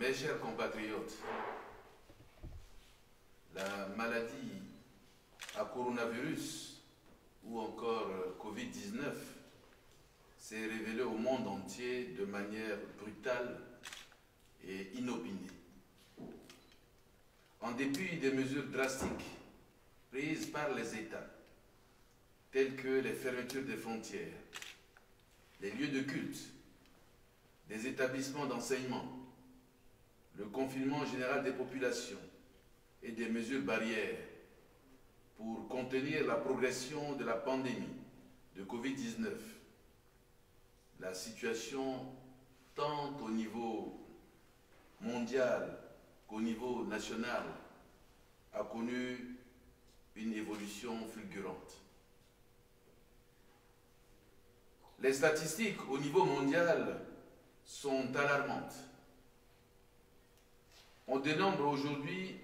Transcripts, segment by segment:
Mes chers compatriotes, la maladie à coronavirus ou encore Covid-19 s'est révélée au monde entier de manière brutale et inopinée. En dépit des mesures drastiques prises par les États, telles que les fermetures des frontières, les lieux de culte, des établissements d'enseignement, le confinement général des populations et des mesures barrières pour contenir la progression de la pandémie de Covid-19, la situation tant au niveau mondial qu'au niveau national a connu une évolution fulgurante. Les statistiques au niveau mondial sont alarmantes. On dénombre aujourd'hui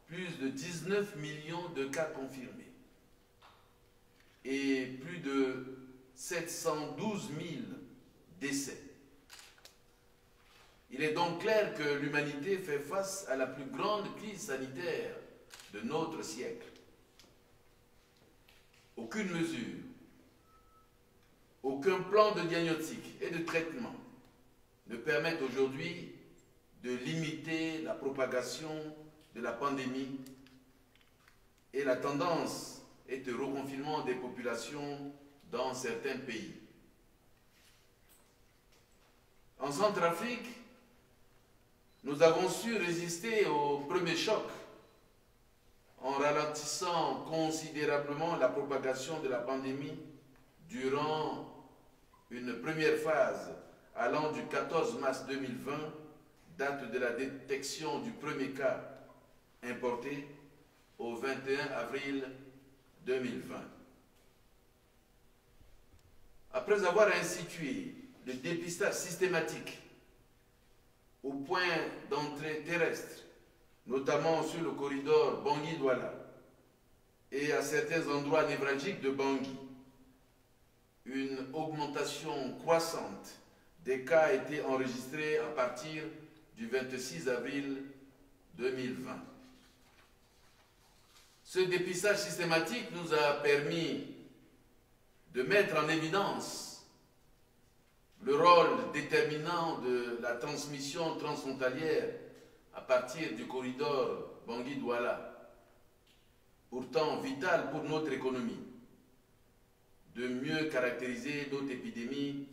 plus de 19 millions de cas confirmés et plus de 712 000 décès. Il est donc clair que l'humanité fait face à la plus grande crise sanitaire de notre siècle. Aucune mesure, aucun plan de diagnostic et de traitement ne permettent aujourd'hui de limiter la propagation de la pandémie et la tendance est au reconfinement des populations dans certains pays. En Centrafrique, nous avons su résister au premier choc en ralentissant considérablement la propagation de la pandémie durant une première phase allant du 14 mars 2020, date de la détection du premier cas importé, au 21 avril 2020. Après avoir institué le dépistage systématique au point d'entrée terrestre, notamment sur le corridor Bangui-Douala et à certains endroits névralgiques de Bangui, une augmentation croissante des cas a été enregistrée à partir du 26 avril 2020. Ce dépistage systématique nous a permis de mettre en évidence le rôle déterminant de la transmission transfrontalière à partir du corridor Bangui-Douala, pourtant vital pour notre économie, de mieux caractériser notre épidémie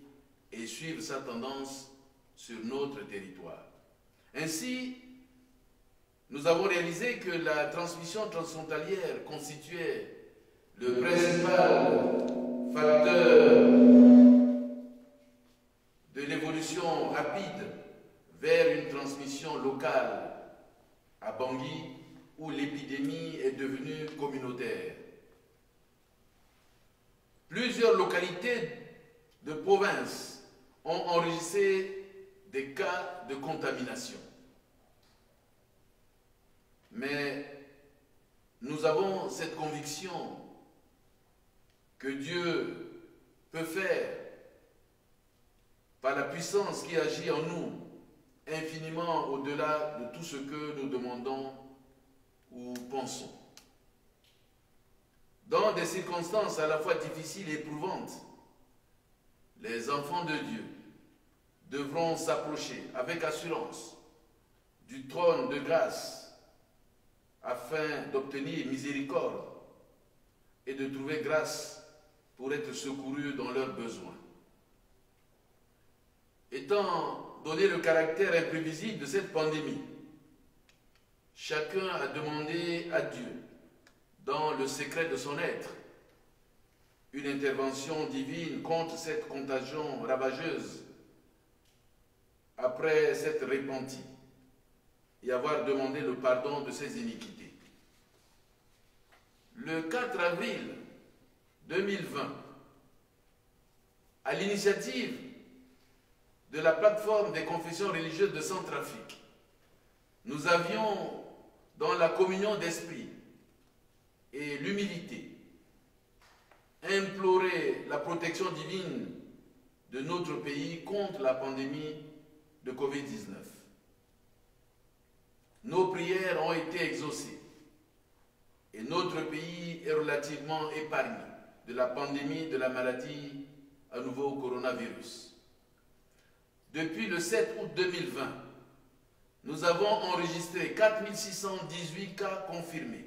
et suivre sa tendance sur notre territoire. Ainsi, nous avons réalisé que la transmission transfrontalière constituait le principal facteur de l'évolution rapide vers une transmission locale à Bangui, où l'épidémie est devenue communautaire. Plusieurs localités de province ont enregistré des cas de contamination. Mais nous avons cette conviction que Dieu peut faire, par la puissance qui agit en nous, infiniment au-delà de tout ce que nous demandons ou pensons. Dans des circonstances à la fois difficiles et éprouvantes, les enfants de Dieu devront s'approcher avec assurance du trône de grâce afin d'obtenir miséricorde et de trouver grâce pour être secourus dans leurs besoins. Étant donné le caractère imprévisible de cette pandémie, chacun a demandé à Dieu, dans le secret de son être, une intervention divine contre cette contagion ravageuse après s'être repenti et avoir demandé le pardon de ses iniquités. Le 4 avril 2020, à l'initiative de la plateforme des confessions religieuses de Centrafrique, nous avions, dans la communion d'esprit et l'humilité, imploré la protection divine de notre pays contre la pandémie de Covid-19. prières ont été exaucées et notre pays est relativement épargné de la pandémie de la maladie à nouveau coronavirus. Depuis le 7 août 2020, nous avons enregistré 4618 cas confirmés,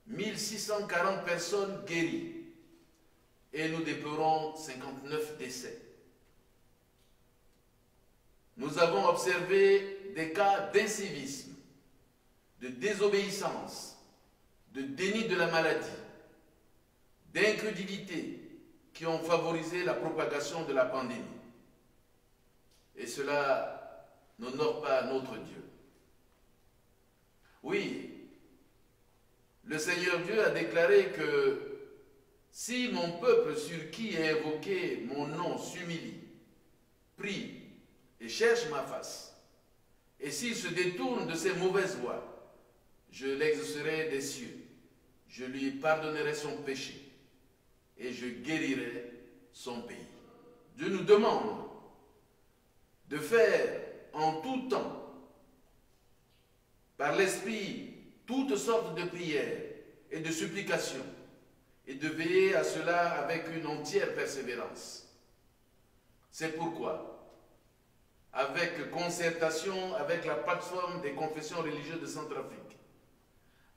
1640 personnes guéries et nous déplorons 59 décès. Nous avons observé des cas d'incivisme, de désobéissance, de déni de la maladie, d'incrédulité qui ont favorisé la propagation de la pandémie. Et cela n'honore pas notre Dieu. Oui, le Seigneur Dieu a déclaré que si mon peuple sur qui est invoqué mon nom s'humilie, prie et cherche ma face, et s'il se détourne de ses mauvaises voies, je l'exaucerai des cieux, je lui pardonnerai son péché et je guérirai son pays. Dieu nous demande de faire en tout temps, par l'Esprit, toutes sortes de prières et de supplications, et de veiller à cela avec une entière persévérance. C'est pourquoi, avec concertation avec la plateforme des confessions religieuses de Centrafrique,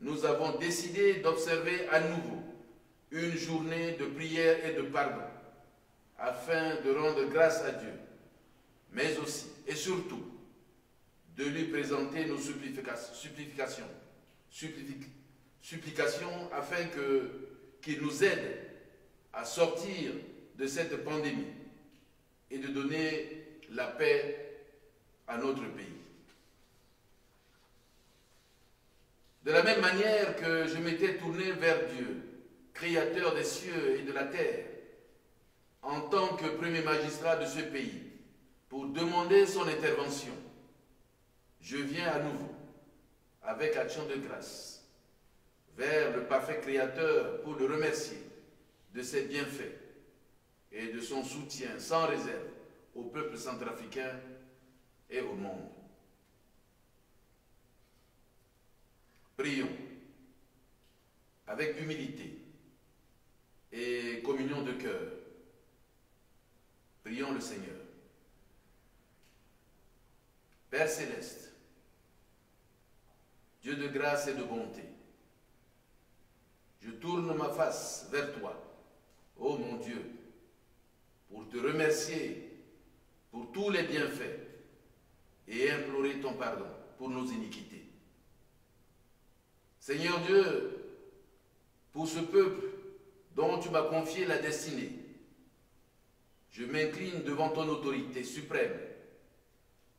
nous avons décidé d'observer à nouveau une journée de prière et de pardon, afin de rendre grâce à Dieu, mais aussi et surtout de lui présenter nos supplications afin qu'il nous aide à sortir de cette pandémie et de donner la paix à notre pays. De la même manière que je m'étais tourné vers Dieu, Créateur des cieux et de la terre, en tant que premier magistrat de ce pays, pour demander son intervention, je viens à nouveau, avec action de grâce, vers le parfait Créateur pour le remercier de ses bienfaits et de son soutien sans réserve au peuple centrafricain et au monde. Prions avec humilité et communion de cœur. Prions le Seigneur. Père céleste, Dieu de grâce et de bonté, je tourne ma face vers toi, ô mon Dieu, pour te remercier pour tous les bienfaits et implorer ton pardon pour nos iniquités. Seigneur Dieu, pour ce peuple dont tu m'as confié la destinée, je m'incline devant ton autorité suprême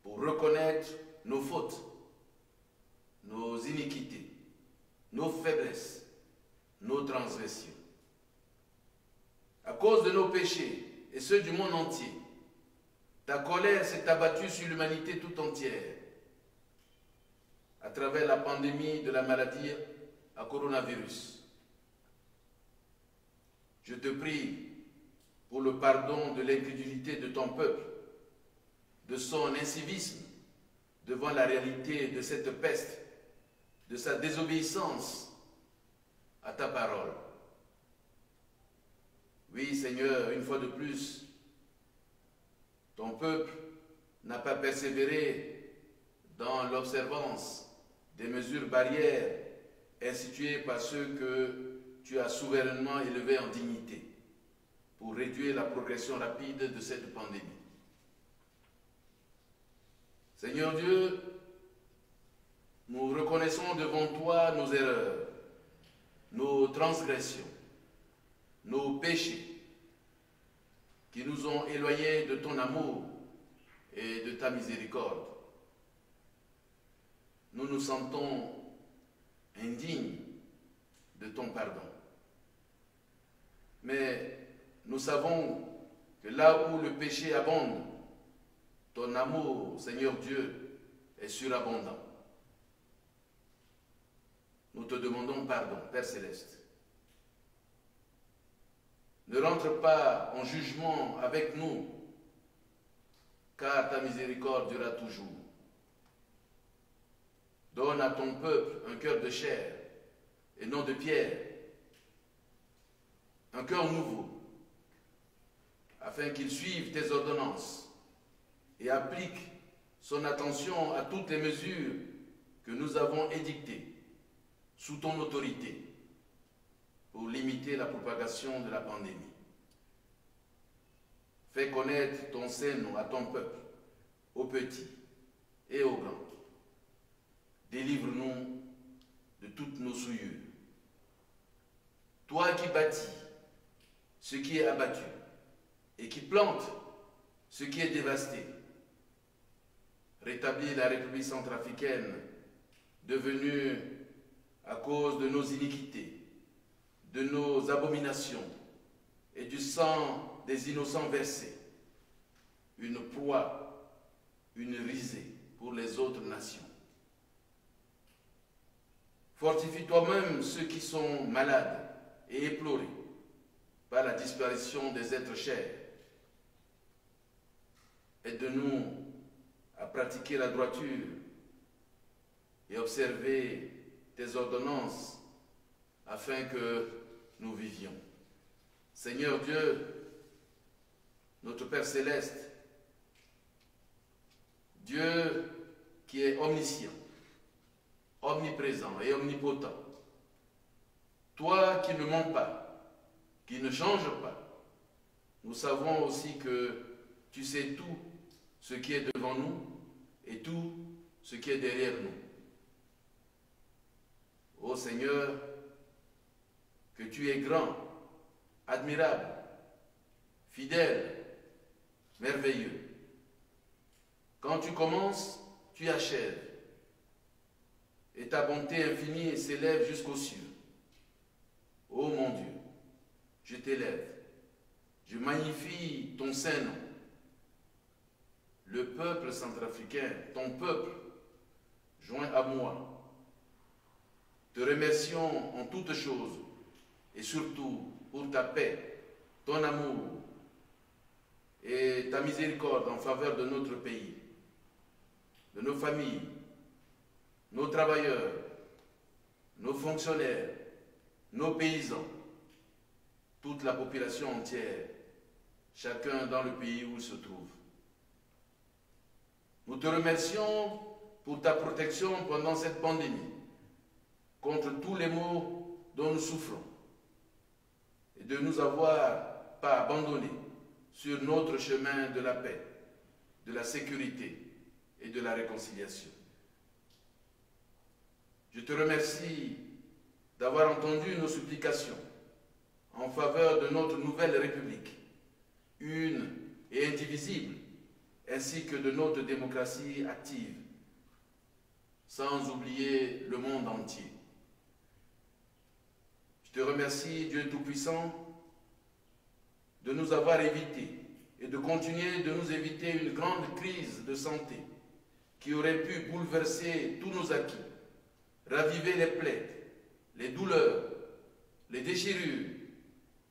pour reconnaître nos fautes, nos iniquités, nos faiblesses, nos transgressions. À cause de nos péchés et ceux du monde entier, ta colère s'est abattue sur l'humanité tout entière à travers la pandémie de la maladie à coronavirus. Je te prie pour le pardon de l'incrédulité de ton peuple, de son incivisme devant la réalité de cette peste, de sa désobéissance à ta parole. Oui, Seigneur, une fois de plus, ton peuple n'a pas persévéré dans l'observance des mesures barrières instituées par ceux que tu as souverainement élevés en dignité pour réduire la progression rapide de cette pandémie. Seigneur Dieu, nous reconnaissons devant toi nos erreurs, nos transgressions, nos péchés qui nous ont éloignés de ton amour et de ta miséricorde. Nous nous sentons indignes de ton pardon. Mais nous savons que là où le péché abonde, ton amour, Seigneur Dieu, est surabondant. Nous te demandons pardon, Père Céleste. Ne rentre pas en jugement avec nous, car ta miséricorde durera toujours. Donne donne à ton peuple un cœur de chair et non de pierre, un cœur nouveau, afin qu'il suive tes ordonnances et applique son attention à toutes les mesures que nous avons édictées sous ton autorité pour limiter la propagation de la pandémie. Fais connaître ton Saint-Nom à ton peuple, aux petits et aux grands. Délivre-nous de toutes nos souillures. Toi qui bâtis ce qui est abattu et qui plante ce qui est dévasté, rétablis la République centrafricaine devenue, à cause de nos iniquités, de nos abominations et du sang des innocents versés, une proie, une risée pour les autres nations. Fortifie toi-même ceux qui sont malades et éplorés par la disparition des êtres chers. Aide-nous à pratiquer la droiture et observer tes ordonnances afin que nous vivions. Seigneur Dieu, notre Père Céleste, Dieu qui est omniscient, omniprésent et omnipotent, toi qui ne mens pas, qui ne changes pas, nous savons aussi que tu sais tout ce qui est devant nous et tout ce qui est derrière nous. Ô Seigneur, que tu es grand, admirable, fidèle, merveilleux. Quand tu commences, tu achèves, et ta bonté infinie s'élève jusqu'aux cieux. Ô mon Dieu, je t'élève, je magnifie ton saint nom. Le peuple centrafricain, ton peuple, joint à moi, te remercions en toutes choses et surtout pour ta paix, ton amour et ta miséricorde en faveur de notre pays, de nos familles, nos travailleurs, nos fonctionnaires, nos paysans, toute la population entière, chacun dans le pays où il se trouve. Nous te remercions pour ta protection pendant cette pandémie, contre tous les maux dont nous souffrons, et de nous avoir pas abandonnés sur notre chemin de la paix, de la sécurité et de la réconciliation. Je te remercie d'avoir entendu nos supplications en faveur de notre nouvelle République, une et indivisible, ainsi que de notre démocratie active, sans oublier le monde entier. Je te remercie, Dieu Tout-Puissant, de nous avoir évités et de continuer de nous éviter une grande crise de santé qui aurait pu bouleverser tous nos acquis, raviver les plaies, les douleurs, les déchirures,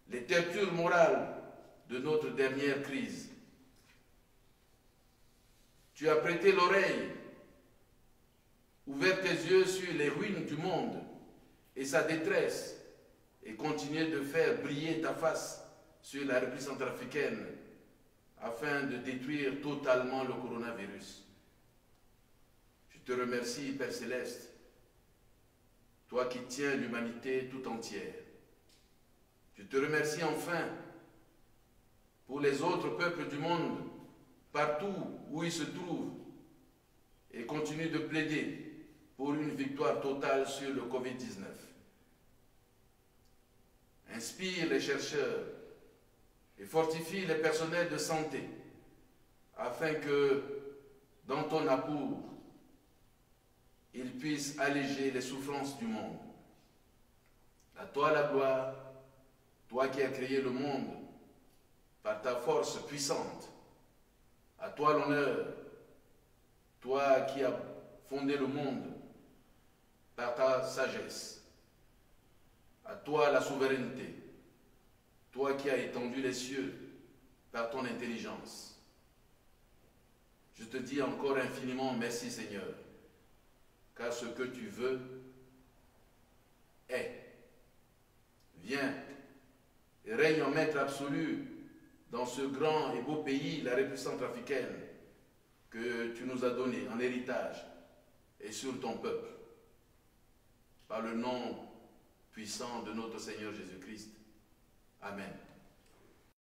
les tortures morales de notre dernière crise. Tu as prêté l'oreille, ouvert tes yeux sur les ruines du monde et sa détresse, et continué de faire briller ta face sur la République centrafricaine afin de détruire totalement le coronavirus. Je te remercie, Père Céleste, toi qui tiens l'humanité tout entière. Je te remercie enfin pour les autres peuples du monde, partout où ils se trouvent, et continue de plaider pour une victoire totale sur le Covid-19. Inspire les chercheurs et fortifie les personnels de santé afin que, dans ton amour, ils puissent alléger les souffrances du monde. À toi la gloire, toi qui as créé le monde par ta force puissante. À toi l'honneur, toi qui as fondé le monde par ta sagesse. À toi la souveraineté, toi qui as étendu les cieux par ton intelligence. Je te dis encore infiniment merci Seigneur. car ce que tu veux est. Viens et règne en maître absolu dans ce grand et beau pays, la République centrafricaine, que tu nous as donné en héritage et sur ton peuple. Par le nom puissant de notre Seigneur Jésus-Christ. Amen.